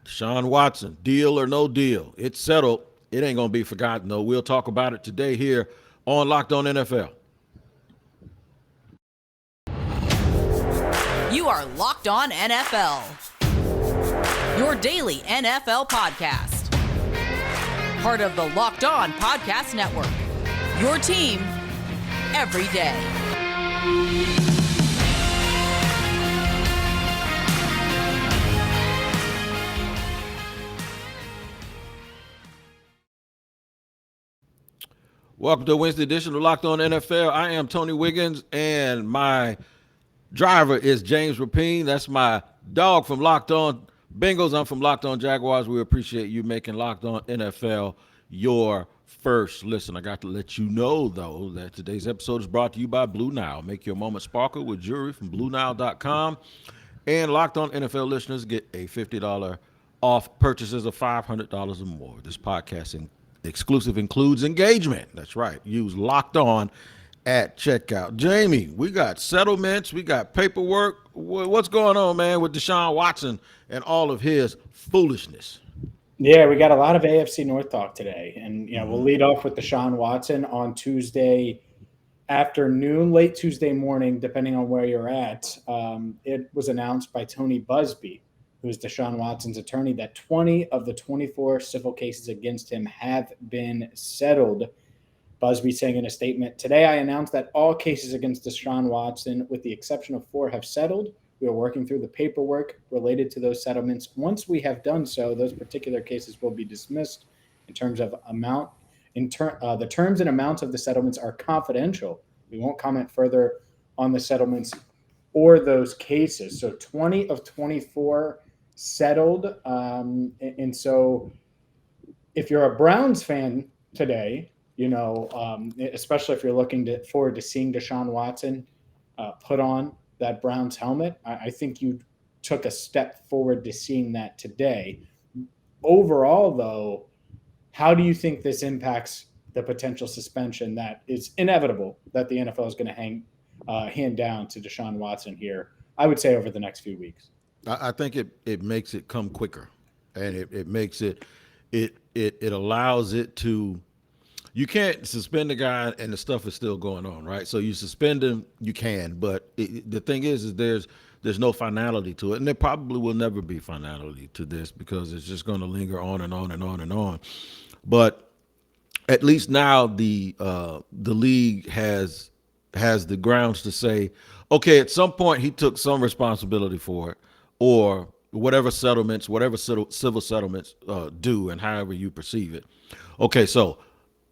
Deshaun Watson, deal or no deal? It's settled. It ain't going to be forgotten, though. We'll talk about it today here on Locked On NFL. You are Locked On NFL, your daily NFL podcast. Part of the Locked On Podcast Network, your team every day. Welcome to Wednesday edition of Locked On NFL. I am Tony Wiggins, and my driver is James Rapien. That's my dog from Locked On Bengals. I'm from Locked On Jaguars. We appreciate you making Locked On NFL your first listen. I got to let you know, though, that today's episode is brought to you by Blue Nile. Make your moment sparkle with jewelry from BlueNile.com. And Locked On NFL listeners get a $50 off purchases of $500 or more. This podcast exclusive includes engagement. That's right. Use Locked On at checkout. Jamie, we got settlements. We got paperwork. What's going on, man, with Deshaun Watson and all of his foolishness? Yeah, we got a lot of AFC North talk today. And, we'll lead off with Deshaun Watson on Tuesday afternoon, late Tuesday morning, depending on where you're at. It was announced by Tony Busby, who is Deshaun Watson's attorney, that 20 of the 24 civil cases against him have been settled. Busby saying in a statement, "Today I announced that all cases against Deshaun Watson, with the exception of 4, have settled. We are working through the paperwork related to those settlements. Once we have done so, those particular cases will be dismissed. In terms of amount, the terms and amounts of the settlements are confidential. We won't comment further on the settlements or those cases." So 20 of 24 settled. And so if you're a Browns fan today, especially if you're looking forward to seeing Deshaun Watson put on that Browns helmet, I think you took a step forward to seeing that today. Overall, though, how do you think this impacts the potential suspension that is inevitable that the NFL is going to hand down to Deshaun Watson here, I would say, over the next few weeks? I think it makes it come quicker, and it makes it allows it to. You can't suspend the guy and the stuff is still going on, right? So you suspend him, you can, but the thing is there's no finality to it, and there probably will never be finality to this because it's just going to linger on and on and on and on. But at least now the league has the grounds to say, okay, at some point he took some responsibility for it, or whatever civil settlements do, and however you perceive it. Okay, so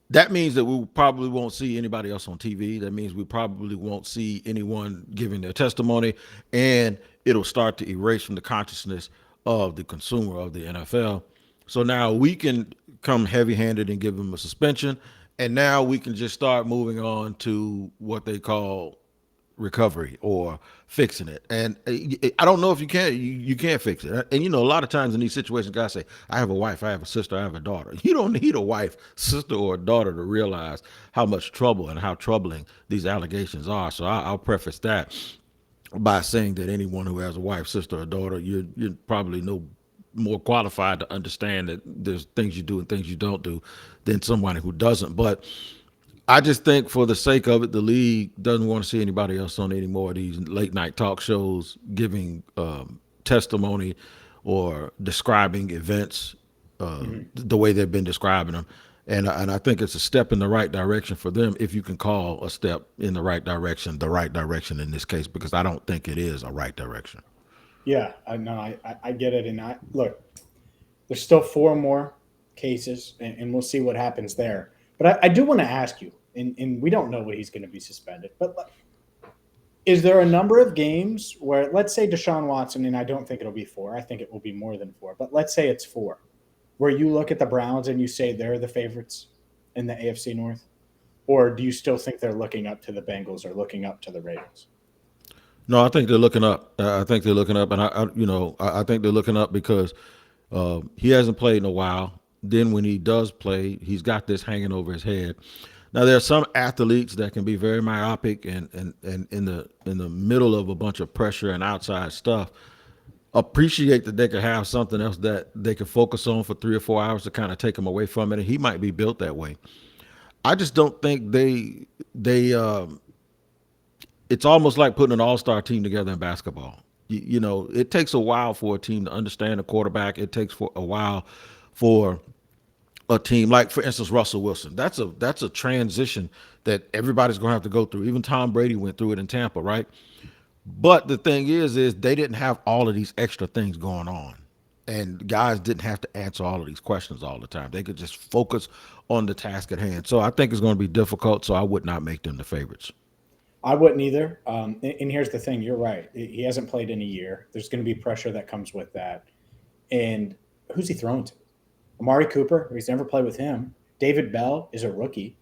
that means that we probably won't see anybody else on TV. That means we probably won't see anyone giving their testimony, and it'll start to erase from the consciousness of the consumer of the NFL. So now we can come heavy-handed and give them a suspension, and now we can just start moving on to what they call recovery or fixing it. And I don't know if you can't fix it. And a lot of times in these situations, guys say, I have a wife, I have a sister, I have a daughter. You don't need a wife, sister, or a daughter to realize how much trouble and how troubling these allegations are. So I'll preface that by saying that anyone who has a wife, sister, or daughter, you're probably no more qualified to understand that there's things you do and things you don't do than somebody who doesn't. But I just think for the sake of it, the league doesn't want to see anybody else on any more of these late night talk shows giving testimony or describing events the way they've been describing them. And I think it's a step in the right direction for them, if you can call a step in the right direction in this case, because I don't think it is a right direction. Yeah, I get it. And look, there's still 4 more cases, and we'll see what happens there. But I do want to ask you, and we don't know what he's going to be suspended, but is there a number of games where, let's say Deshaun Watson, and I don't think it'll be 4, I think it will be more than 4, but let's say it's 4, where you look at the Browns and you say they're the favorites in the AFC North? Or do you still think they're looking up to the Bengals or looking up to the Ravens? No, I think they're looking up. I think they're looking up, and I think they're looking up because he hasn't played in a while. Then when he does play, he's got this hanging over his head. Now there are some athletes that can be very myopic and in the middle of a bunch of pressure and outside stuff, appreciate that they could have something else that they could focus on for 3 or 4 hours to kind of take him away from it. And he might be built that way. I just don't think it's almost like putting an all-star team together in basketball. It takes a while for a team to understand a quarterback. It takes for a while for a team, like for instance Russell Wilson. That's a transition that everybody's going to have to go through. Even Tom Brady went through it in Tampa, right? But the thing is they didn't have all of these extra things going on. And guys didn't have to answer all of these questions all the time. They could just focus on the task at hand. So I think it's going to be difficult. So I would not make them the favorites. I wouldn't either. And here's the thing. You're right. He hasn't played in a year. There's going to be pressure that comes with that. And who's he throwing to? Amari Cooper, he's never played with him. David Bell is a rookie.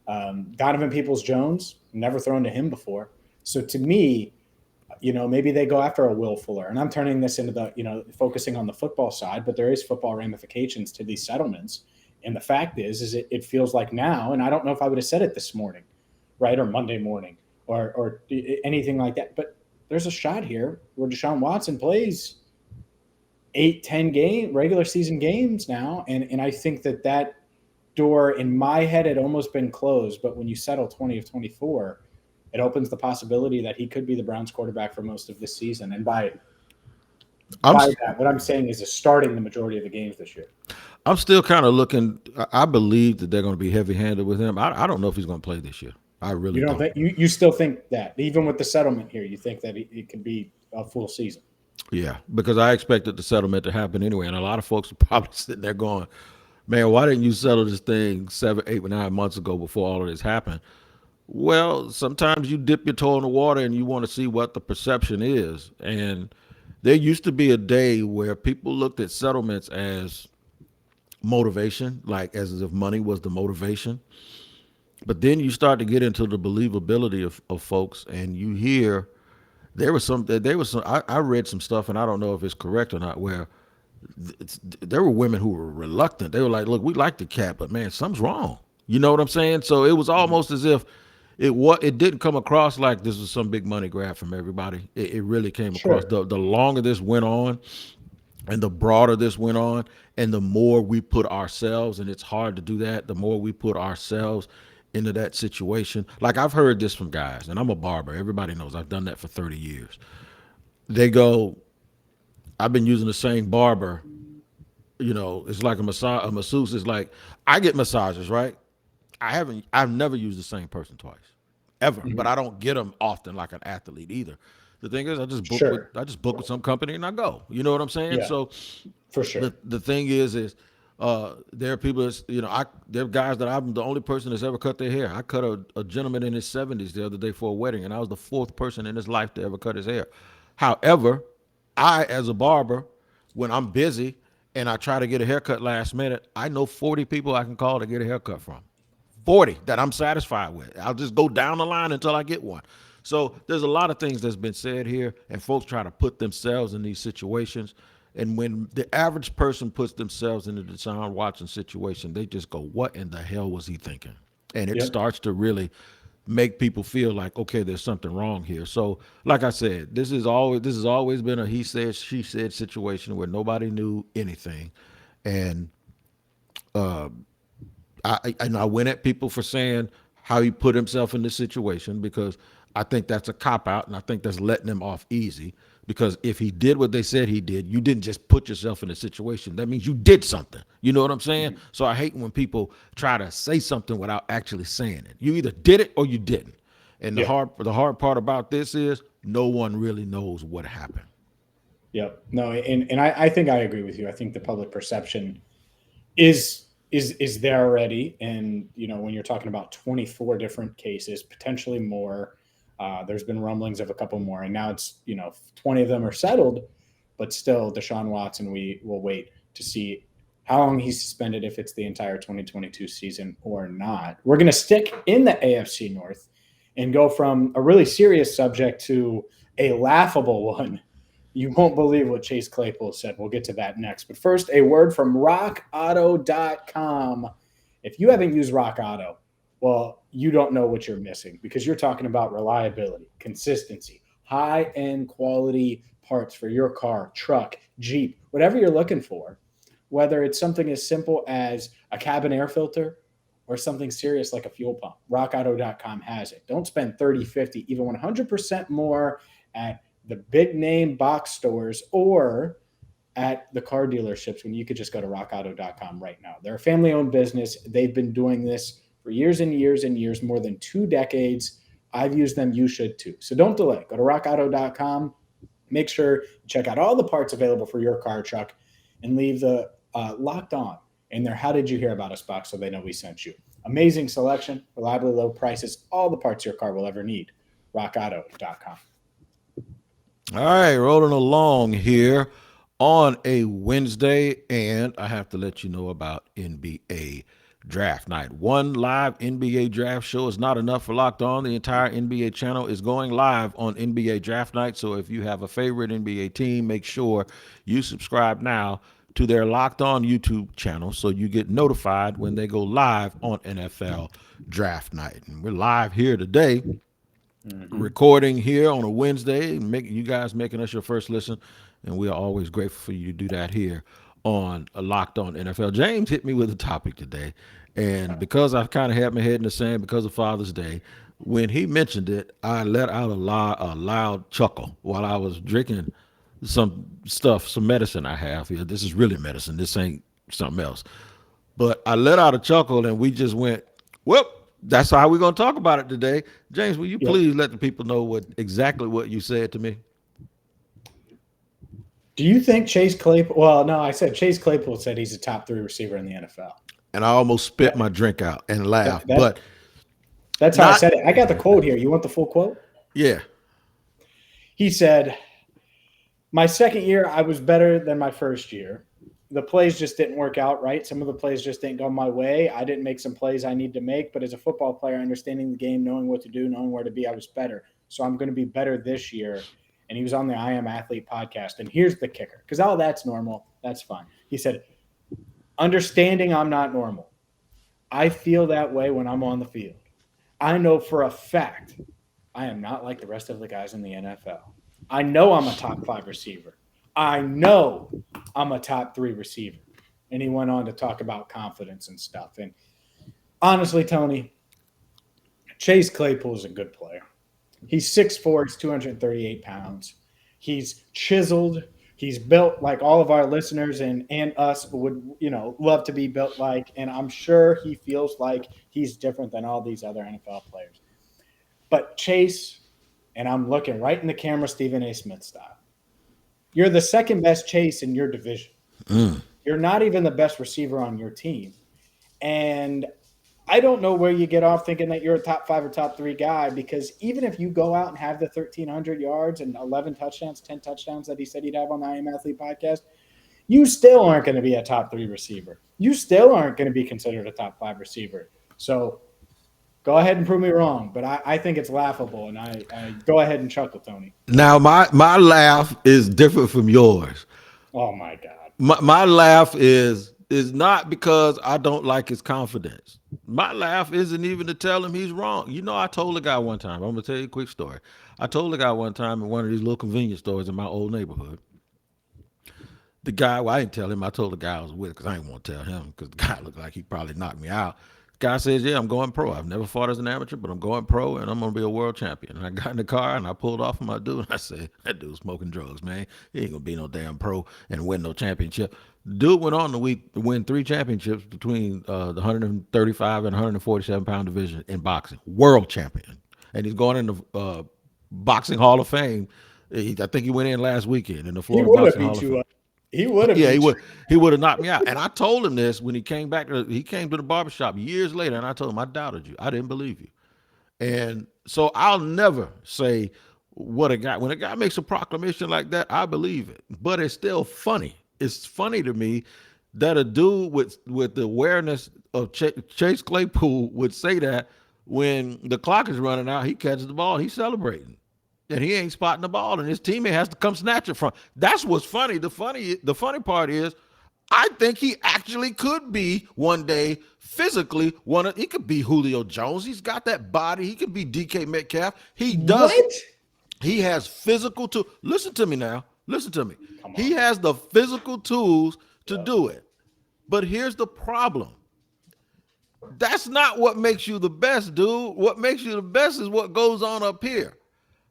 Donovan Peoples-Jones, never thrown to him before. So to me, maybe they go after a Will Fuller. And I'm turning this into the, focusing on the football side, but there is football ramifications to these settlements. And the fact is it feels like now, and I don't know if I would have said it this morning, right, or Monday morning, or anything like that. But there's a shot here where Deshaun Watson plays 8-10 regular season games now. And I think that door in my head had almost been closed. But when you settle 20 of 24, it opens the possibility that he could be the Browns quarterback for most of this season. And by that, what I'm saying is starting the majority of the games this year. I'm still kind of looking. I believe that they're going to be heavy-handed with him. I don't know if he's going to play this year. I really don't. Think you still think that even with the settlement here, you think that it could be a full season? Yeah, because I expected the settlement to happen anyway, and a lot of folks are probably sitting there going, "Man, why didn't you settle this thing 7, 8, 9 months ago before all of this happened?" Well, sometimes you dip your toe in the water and you want to see what the perception is. And there used to be a day where people looked at settlements as motivation, like as if money was the motivation. But then you start to get into the believability of folks, and you hear there was some. I read some stuff, and I don't know if it's correct or not, where there were women who were reluctant. They were like, "Look, we like the cat, but man, something's wrong." You know what I'm saying? So it was almost as if it didn't come across like this was some big money grab from everybody. It really came across. The longer this went on, and the broader this went on, and the more we put ourselves, and it's hard to do that, the more we put ourselves into that situation. Like I've heard this from guys, and I'm a barber. Everybody knows I've done that for 30 years. They go, I've been using the same barber. It's like a masseuse. It's like I get massages, right? I've never used the same person twice, ever. Mm-hmm. But I don't get them often like an athlete either. The thing is, I just book with some company and I go. You know what I'm saying? Yeah, so, for sure. The thing is there are people there are guys that I'm the only person that's ever cut their hair. I cut a gentleman in his 70s the other day for a wedding, and I was the 4th person in his life to ever cut his hair. However, I, as a barber, when I'm busy and I try to get a haircut last minute, I know 40 people I can call to get a haircut from. 40 that I'm satisfied with. I'll just go down the line until I get one. So there's a lot of things that's been said here, and folks try to put themselves in these situations. And when the average person puts themselves into the Deshaun Watson situation, they just go, what in the hell was he thinking? And it starts to really make people feel like, okay, there's something wrong here. So like I said, this has always been a he said, she said situation where nobody knew anything. And I went at people for saying how he put himself in this situation, because I think that's a cop-out, and I think that's letting him off easy. Because if he did what they said he did, you didn't just put yourself in a situation. That means you did something. You know what I'm saying? Mm-hmm. So I hate when people try to say something without actually saying it. You either did it or you didn't. And the hard part about this is no one really knows what happened. Yep. No, and I think I agree with you. I think the public perception is there already. And, when you're talking about 24 different cases, potentially more, there's been rumblings of a couple more, and now it's, 20 of them are settled, but still Deshaun Watson, we will wait to see how long he's suspended, if it's the entire 2022 season or not. We're going to stick in the AFC North and go from a really serious subject to a laughable one. You won't believe what Chase Claypool said. We'll get to that next. But first, a word from rockauto.com. If you haven't used Rock Auto, well, you don't know what you're missing, because you're talking about reliability, consistency, high-end quality parts for your car, truck, Jeep, whatever you're looking for, whether it's something as simple as a cabin air filter or something serious like a fuel pump. RockAuto.com has it. Don't spend 30, 50, even 100% more at the big name box stores or at the car dealerships when you could just go to rockauto.com right now. They're a family-owned business. They've been doing this for years and years and years, more than 2 decades. I've used them. You should too. So don't delay. Go to rockauto.com. Make sure you check out all the parts available for your car or truck and leave the locked on in their How Did You Hear About Us box so they know we sent you. Amazing selection, reliably low prices, all the parts your car will ever need. rockauto.com. All right, rolling along here on a Wednesday, and I have to let you know about NBA Draft Night. One live NBA draft show is not enough for Locked On. The entire NBA channel is going live on NBA Draft Night, so if you have a favorite NBA team, make sure you subscribe now to their Locked On YouTube channel so you get notified when they go live on NFL Draft Night. And we're live here today, recording here on a Wednesday, you guys making us your first listen, and we are always grateful for you to do that here on a Locked On NFL. James hit me with a topic today, and because I kind of had my head in the sand because of Father's Day, when he mentioned it, I let out a loud chuckle while I was drinking some medicine I have here. This is really medicine. This ain't something else. But I let out a chuckle, and we just went, well, that's how we're going to talk about it today. James, will you please let the people know exactly what you said to me? Do you think Chase Claypool? Well, no, I said Chase Claypool said he's a top 3 receiver in the NFL. And I almost spit my drink out and laughed. But that's how I said it. I got the quote here. You want the full quote? Yeah. He said, my second year, I was better than my first year. The plays just didn't work out right. Some of the plays just didn't go my way. I didn't make some plays I need to make. But as a football player, understanding the game, knowing what to do, knowing where to be, I was better. So I'm going to be better this year. And he was on the I Am Athlete podcast. And here's the kicker, because all that's normal. That's fine. He said, understanding I'm not normal. I feel that way when I'm on the field. I know for a fact I am not like the rest of the guys in the NFL. I know I'm a top 5 receiver. I know I'm a top 3 receiver. And he went on to talk about confidence and stuff. And honestly, Tony, Chase Claypool is a good player. He's 6'4", he's 238 pounds. He's chiseled. He's built like all of our listeners and us would, love to be built like. And I'm sure he feels like he's different than all these other NFL players. But Chase, and I'm looking right in the camera, Stephen A. Smith style, you're the second best Chase in your division. You're not even the best receiver on your team. And I don't know where you get off thinking that you're a top 5 or top 3 guy, because even if you go out and have the 1,300 yards and 11 touchdowns, 10 touchdowns that he said he'd have on the I Am Athlete podcast, you still aren't going to be a top 3 receiver. You still aren't going to be considered a top 5 receiver. So go ahead and prove me wrong, but I think it's laughable, and I go ahead and chuckle, Tony. Now, my laugh is different from yours. Oh, my God. My laugh is not because I don't like his confidence. My laugh isn't even to tell him he's wrong. I told a guy one time, I'm going to tell you a quick story. I told a guy one time in one of these little convenience stores in my old neighborhood. The guy, I didn't tell him. I told the guy I was with because I didn't want to tell him because the guy looked like he probably knocked me out. Guy says, yeah, I'm going pro. I've never fought as an amateur, but I'm going pro, and I'm going to be a world champion. And I got in the car, and I pulled off of my dude, and I said, that dude's smoking drugs, man. He ain't going to be no damn pro and win no championship. Dude went on to win 3 championships between the 135 and 147-pound division in boxing. World champion. And he's going into Boxing Hall of Fame. I think he went in last weekend in the Florida Boxing Hall of Fame. He would have. Yeah, he would have knocked me out. And I told him this when he came back. He came to the barbershop years later, and I told him I doubted you. I didn't believe you. And so I'll never say when a guy makes a proclamation like that, I believe it. But it's still funny. It's funny to me that a dude with the awareness of Chase Claypool would say that when the clock is running out, he catches the ball, he's celebrating. And he ain't spotting the ball, and his teammate has to come snatch it from. That's what's funny. The funny part is, I think he actually could be one day physically he could be Julio Jones. He's got that body. He could be DK Metcalf. He does. What? He has physical listen to me now. Listen to me. Come He on. has the physical tools to do it. But here's the problem. That's not what makes you the best, dude. What makes you the best is what goes on up here.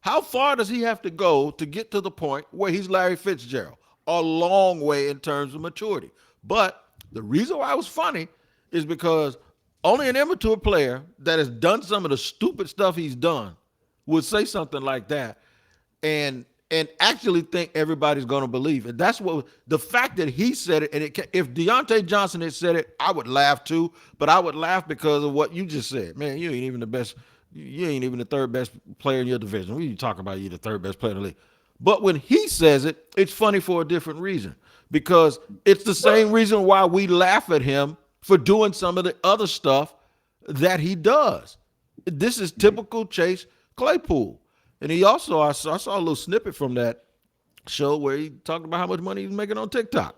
How far does he have to go to get to the point where he's Larry Fitzgerald? A long way in terms of maturity. But the reason why it was funny is because only an immature player that has done some of the stupid stuff he's done would say something like that and actually think everybody's going to believe it. That's what the fact that he said it, and if Deontay Johnson had said it, I would laugh too. But I would laugh because of what you just said. Man, you ain't even the best. You ain't even the third best player in your division. What are you talking about? You're the third best player in the league. But when he says it, it's funny for a different reason, because it's the same reason why we laugh at him for doing some of the other stuff that he does. This is typical Chase Claypool. And he also, I saw a little snippet from that show where he talked about how much money he's making on TikTok.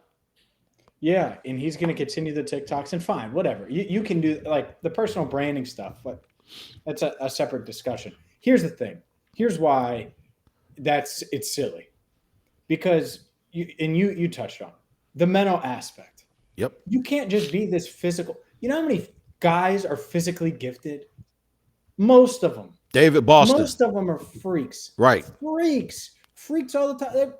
Yeah, and he's going to continue the TikToks, and fine, whatever. You can do like the personal branding stuff, but that's a separate discussion. Here's the thing. Here's why it's silly. Because you touched on the mental aspect. Yep. You can't just be this physical. You know how many guys are physically gifted? Most of them. David Boston. Most of them are freaks. Right. Freaks all the time.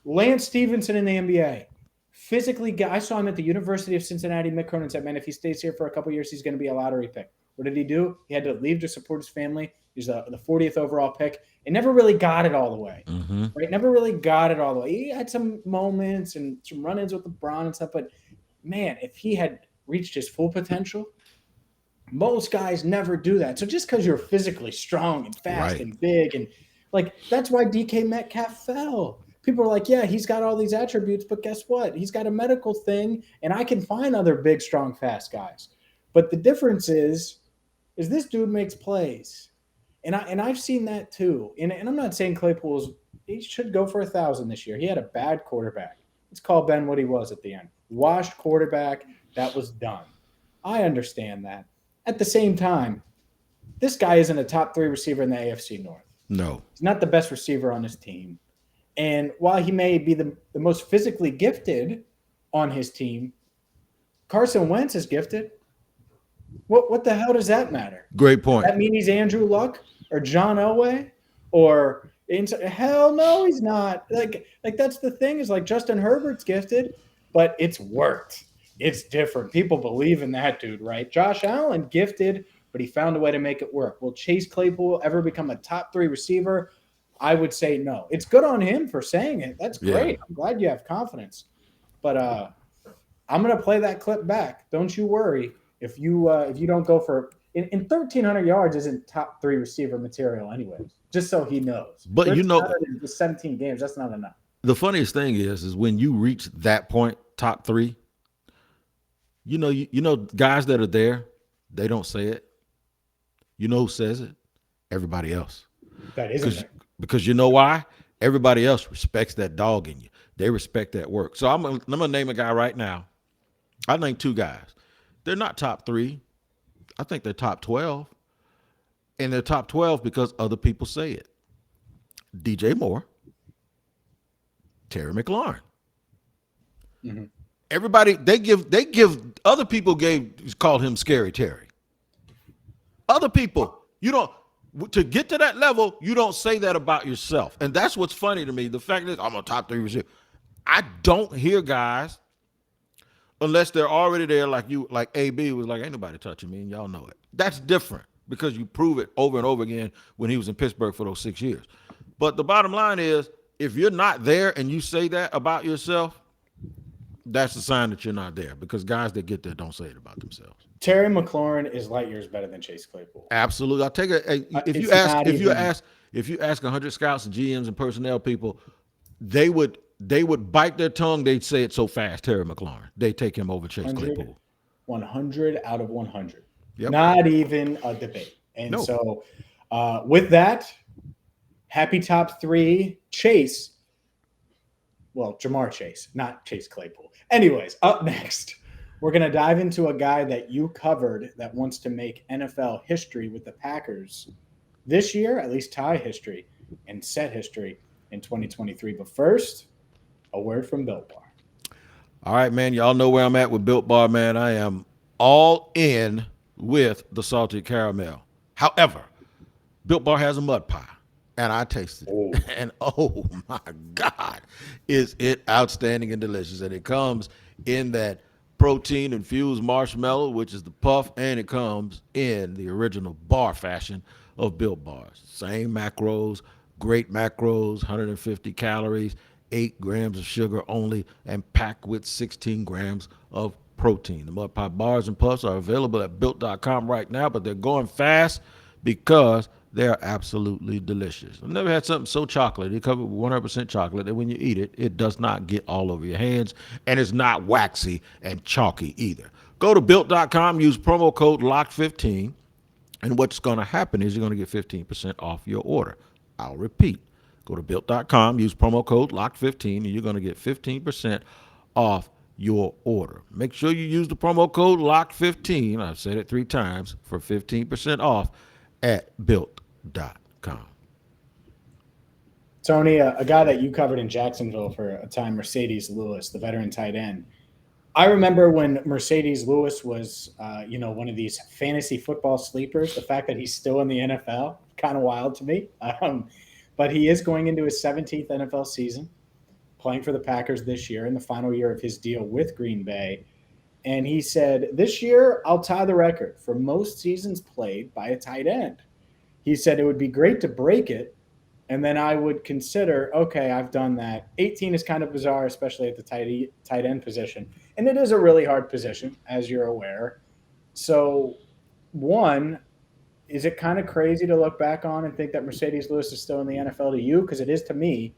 Lance Stevenson in the NBA. Physically, I saw him at the University of Cincinnati. Mick Cronin said, man, if he stays here for a couple years, he's going to be a lottery pick. What did he do? He had to leave to support his family. He's the 40th overall pick. And never really got it all the way. Mm-hmm. Right? Never really got it all the way. He had some moments and some run-ins with LeBron and stuff. But, man, if he had reached his full potential, most guys never do that. So just because you're physically strong and fast and big, and like that's why DK Metcalf fell. People are like, yeah, he's got all these attributes, but guess what? He's got a medical thing, and I can find other big, strong, fast guys. But the difference is this dude makes plays. And I've seen that too. And I'm not saying he should go for 1,000 this year. He had a bad quarterback. Let's call Ben what he was at the end. Washed quarterback. That was done. I understand that. At the same time, this guy isn't a top 3 receiver in the AFC North. No. He's not the best receiver on his team. And while he may be the most physically gifted on his team, Carson Wentz is gifted. What the hell does that matter? Great point. Does that mean he's Andrew Luck or John Elway? Or hell no, he's not. Like that's the thing, is like Justin Herbert's gifted, but it's worked. It's different. People believe in that dude, right? Josh Allen, gifted, but he found a way to make it work. Will Chase Claypool ever become a top 3 receiver? I would say no. It's good on him for saying it. That's great. Yeah. I'm glad you have confidence. But I'm going to play that clip back. Don't you worry. If you don't go for – in 1,300 yards isn't top 3 receiver material anyways, just so he knows. But you know – 17 games, that's not enough. The funniest thing is when you reach that point, top 3, you know, guys that are there, they don't say it. You know who says it? Everybody else. That isn't because you know why? Everybody else respects that dog in you. They respect that work. So I'm gonna name a guy right now. I named 2 guys. They're not top 3. I think they're top 12. And they're top 12 because other people say it. DJ Moore, Terry McLaurin. Mm-hmm. Everybody, they give other people called him Scary Terry. Other people, to get to that level, you don't say that about yourself. And that's what's funny to me. The fact is, I'm a top 3 receiver. I don't hear guys, unless they're already there, like AB was like, ain't nobody touching me, and y'all know it. That's different because you prove it over and over again when he was in Pittsburgh for those 6 years. But the bottom line is, if you're not there and you say that about yourself, that's a sign that you're not there, because guys that get there don't say it about themselves. Terry McLaurin is light years better than Chase Claypool. Absolutely. I'll take it. If you ask 100 scouts and GMs and personnel people, they would bite their tongue. They'd say it so fast. Terry McLaurin. They take him over Chase Claypool. 100 out of 100. Yep. Not even a debate. And so with that, happy top 3 Chase. Well, Jamar Chase, not Chase Claypool. Anyways, up next, we're going to dive into a guy that you covered that wants to make NFL history with the Packers this year, at least tie history and set history in 2023. But first, a word from Built Bar. All right, man. Y'all know where I'm at with Built Bar, man. I am all in with the salted caramel. However, Built Bar has a mud pie, and I tasted it. And oh my God, is it outstanding and delicious. And it comes in that protein infused marshmallow, which is the puff, and it comes in the original bar fashion of Built Bars. Same macros, great macros, 150 calories, 8 grams of sugar only, and packed with 16 grams of protein. The mud pie bars and puffs are available at built.com right now, but they're going fast because they're absolutely delicious. I've never had something so chocolate. It's covered with 100% chocolate that when you eat it, it does not get all over your hands, and it's not waxy and chalky either. Go to built.com, use promo code LOCK15, and what's going to happen is you're going to get 15% off your order. I'll repeat. Go to built.com, use promo code LOCK15, and you're going to get 15% off your order. Make sure you use the promo code LOCK15, I've said it 3 times, for 15% off at built.com. Tony, a guy that you covered in Jacksonville for a time, Marcedes Lewis, the veteran tight end. I remember when Marcedes Lewis was, one of these fantasy football sleepers. The fact that he's still in the NFL, kind of wild to me. But he is going into his 17th NFL season, playing for the Packers this year in the final year of his deal with Green Bay. And he said, this year, I'll tie the record for most seasons played by a tight end. He said it would be great to break it, and then I would consider, okay, I've done that. 18 is kind of bizarre, especially at the tight end position. And it is a really hard position, as you're aware. So, one, is it kind of crazy to look back on and think that Marcedes Lewis is still in the NFL to you? Because it is to me.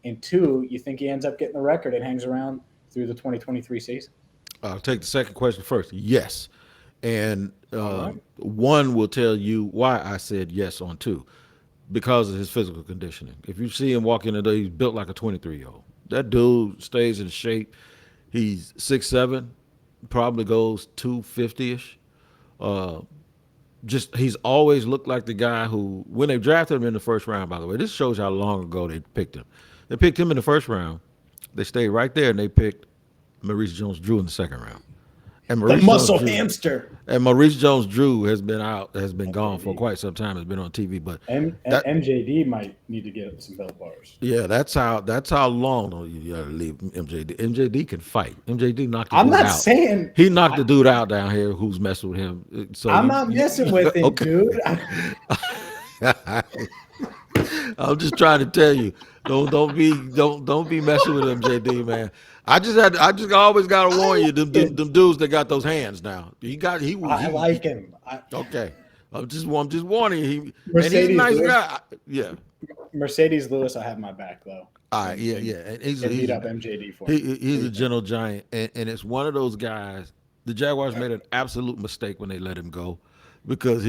And 2, you think he ends up getting the record and hangs around through the 2023 season? I'll take the second question first. Yes. And right. 1 will tell you why I said yes on 2. Because of his physical conditioning. If you see him walking today, he's built like a 23-year-old. That dude stays in shape. He's 6'7", probably goes 250-ish. He's always looked like the guy who, when they drafted him in the first round, by the way, this shows how long ago they picked him. They picked him in the first round. They stayed right there, and they picked Maurice Jones-Drew in the second round. And the muscle hamster. And Maurice Jones-Drew has been gone for quite some time. Has been on TV, but MJD might need to get some Built Bars. Yeah, that's how long you gotta leave MJD. MJD can fight. MJD knocked the I'm dude not out. saying He knocked the dude out down here who's messing with him. So I'm not messing with him, dude. I'm just trying to tell you, don't be messing with MJD, man. I just always gotta warn you, them dudes that got those hands now. I like him. Okay. I'm just warning you. And he's Mercedes a nice Lewis. guy. Yeah. Marcedes Lewis, I have my back though. All right, yeah. And he's beat up MJD for he's a gentle giant, and it's one of those guys. The Jaguars made an absolute mistake when they let him go, because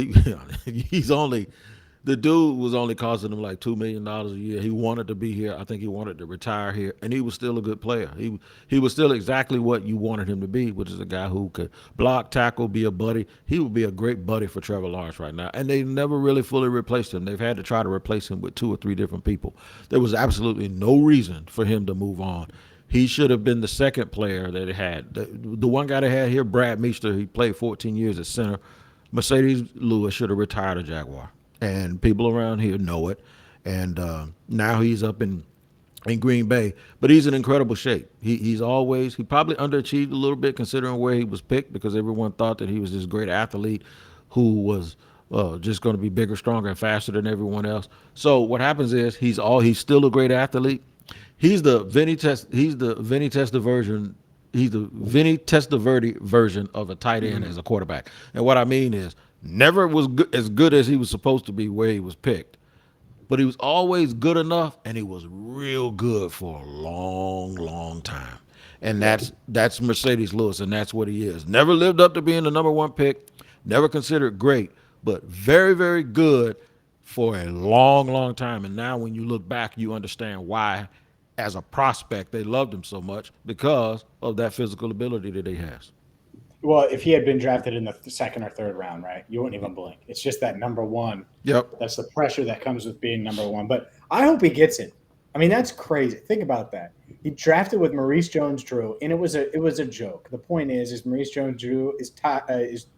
the dude was only costing them like $2 million a year. He wanted to be here. I think he wanted to retire here, and he was still a good player. He was still exactly what you wanted him to be, which is a guy who could block, tackle, be a buddy. He would be a great buddy for Trevor Lawrence right now, and they never really fully replaced him. They've had to try to replace him with 2 or 3 different people. There was absolutely no reason for him to move on. He should have been the second player that it had. The one guy they had here, Brad Meester, he played 14 years at center. Marcedes Lewis should have retired a Jaguar. And people around here know it. And now he's up in Green Bay. But he's in incredible shape. He probably underachieved a little bit considering where he was picked, because everyone thought that he was this great athlete who was just going to be bigger, stronger, and faster than everyone else. So what happens is he's still a great athlete. He's the Vinny Testaverde version of a tight end as a quarterback. And what I mean is, never was as good as he was supposed to be where he was picked, but he was always good enough, and he was real good for a long, long time. And that's Marcedes Lewis, and that's what he is. Never lived up to being the number 1 pick, never considered great, but very, very good for a long, long time. And now when you look back, you understand why, as a prospect, they loved him so much, because of that physical ability that he has. Well, if he had been drafted in the 2nd or 3rd round, right, you wouldn't even blink. It's just that number 1. Yep. That's the pressure that comes with being number 1. But I hope he gets it. I mean, that's crazy. Think about that. He drafted with Maurice Jones-Drew, and it was a joke. The point is Maurice Jones-Drew is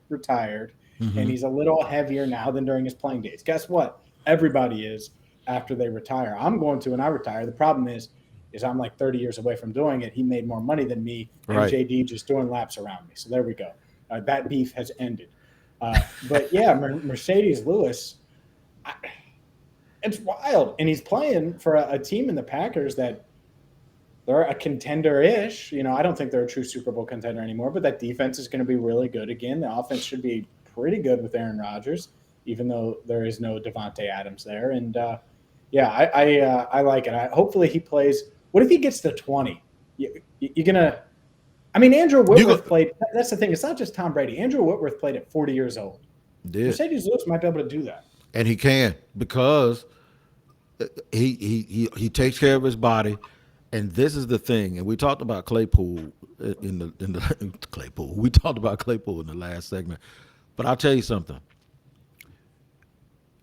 retired, and he's a little heavier now than during his playing days. Guess what? Everybody is after they retire. I'm going to when I retire. The problem is I'm like 30 years away from doing it. He made more money than me, and Right. JD just doing laps around me. So there we go. That beef has ended. But yeah, Marcedes Lewis. It's wild. And he's playing for a team in the Packers that they're a contender-ish. You know, I don't think they're a true Super Bowl contender anymore, but that defense is going to be really good again. The offense should be pretty good with Aaron Rodgers, even though there is no Devontae Adams there. And, I like it. Hopefully he plays. What if he gets to 20? You're going to – I mean, Andrew Whitworth played – that's the thing. It's not just Tom Brady. Andrew Whitworth played at 40 years old. Did. Mercedes Lewis might be able to do that. And he can, because he takes care of his body. And this is the thing. And we talked about Claypool in the Claypool. We talked about Claypool in the last segment. But I'll tell you something.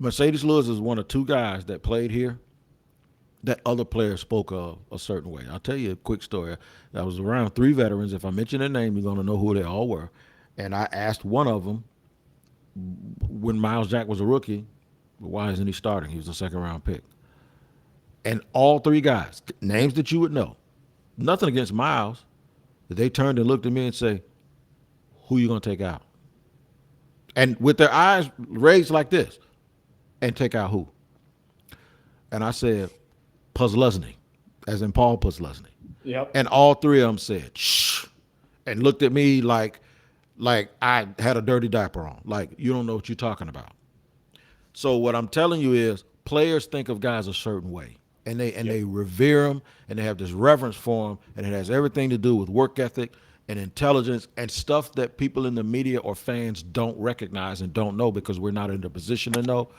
Marcedes Lewis is one of two guys that played here that other players spoke of a certain way. I'll tell you a quick story. I was around three veterans. If I mention their name, you're going to know who they all were. And I asked one of them, when Miles Jack was a rookie, why isn't he starting? He was a second-round pick. And all three guys, names that you would know, nothing against Miles, but they turned and looked at me and say, who you going to take out? And with their eyes raised like this, and take out who? And I said, Puzzlesny, as in Paul Puzzlesny. Yep. And all three of them said, shh, and looked at me like I had a dirty diaper on, like you don't know what you're talking about. So what I'm telling you is players think of guys a certain way, and they revere them, and they have this reverence for them, and it has everything to do with work ethic and intelligence and stuff that people in the media or fans don't recognize and don't know because we're not in the position to know.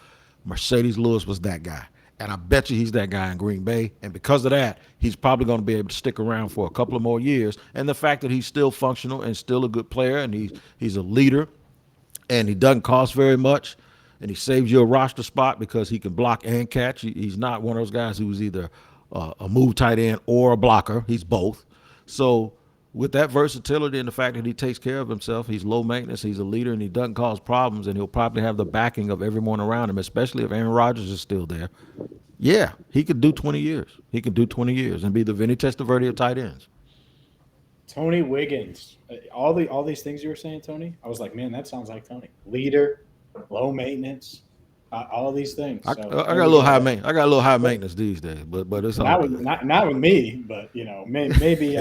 Marcedes Lewis was that guy. And I bet you he's that guy in Green Bay. And because of that, he's probably going to be able to stick around for a couple of more years. And the fact that he's still functional and still a good player, and he's a leader, and he doesn't cost very much, and he saves you a roster spot because he can block and catch. He's not one of those guys who's either a move tight end or a blocker. He's both. So with that versatility and the fact that he takes care of himself, he's low maintenance, he's a leader, and he doesn't cause problems, and he'll probably have the backing of everyone around him, especially if Aaron Rodgers is still there. Yeah, he could do 20 years. He could do 20 years and be the Vinny Testaverde of tight ends. Tony Wiggins. All these things you were saying, Tony, I was like, man, that sounds like Tony. Leader, low maintenance, all these things. So, I got a little high maintenance. I got a little high maintenance these days, but it's not all with, good. not with me, but you know, maybe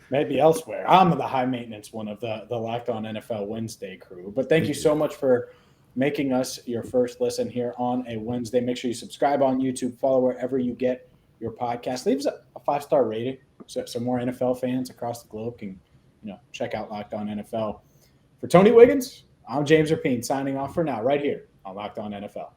maybe elsewhere. I'm the high maintenance one of the Locked On NFL Wednesday crew. But thank you so much for making us your first listen here on a Wednesday. Make sure you subscribe on YouTube, follow wherever you get your podcast. Leave us a 5-star rating so more NFL fans across the globe can, check out Locked On NFL. For Tony Wiggins, I'm James Rapien signing off for now right here on Locked On NFL.